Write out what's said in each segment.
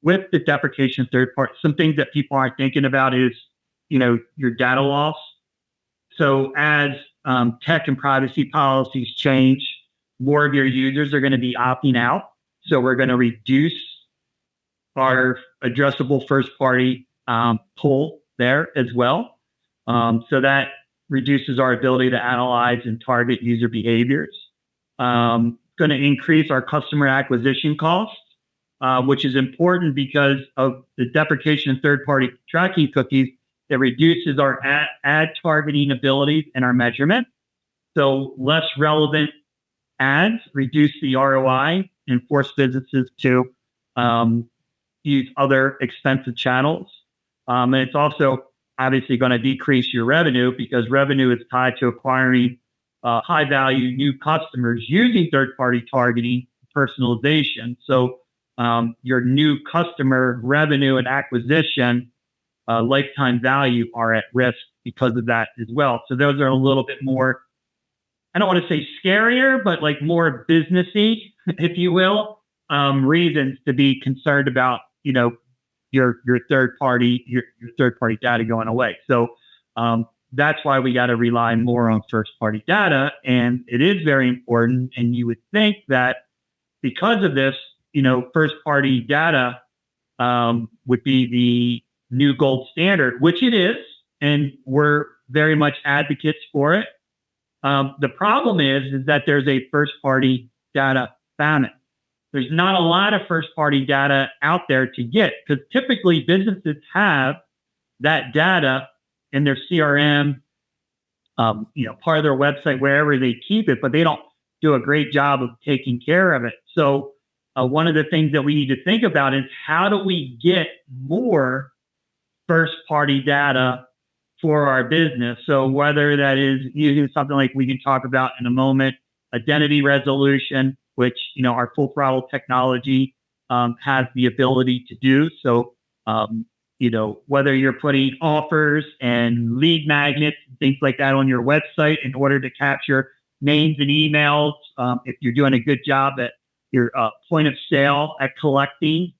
with the deprecation third party, some things that people aren't thinking about is, your data loss. So as tech and privacy policies change, more of your users are going to be opting out. So we're going to reduce our addressable first party pool there as well. So that reduces our ability to analyze and target user behaviors. Going to increase our customer acquisition costs, which is important because of the deprecation of third-party tracking cookies. It reduces our ad targeting abilities and our measurement. So less relevant ads reduce the ROI and force businesses to use other expensive channels. And it's also obviously going to decrease your revenue because revenue is tied to acquiring high-value new customers using third-party targeting personalization. So your new customer revenue and acquisition lifetime value are at risk because of that as well. So those are a little bit more, I don't want to say scarier, but like more businessy, if you will, reasons to be concerned about, your third party data going away. So that's why we got to rely more on first party data, and it is very important. And you would think that because of this, first party data would be the new gold standard, which it is, and we're very much advocates for it. The problem is that there's a first party data famine. There's not a lot of first party data out there to get because typically businesses have that data in their CRM, part of their website, wherever they keep it, but they don't do a great job of taking care of it. So one of the things that we need to think about is how do we get more first party data for our business? So whether that is using something like we can talk about in a moment, identity resolution, which, our full throttle technology has the ability to do. So, whether you're putting offers and lead magnets, things like that on your website in order to capture names and emails, if you're doing a good job at your point of sale at collecting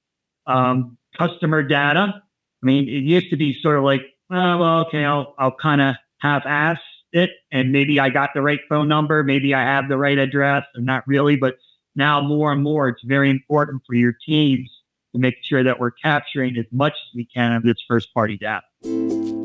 customer data. I mean, it used to be sort of like, okay, I'll kind of half-ass it, and maybe I got the right phone number, maybe I have the right address, or not really. But now more and more, it's very important for your teams to make sure that we're capturing as much as we can of this first-party data.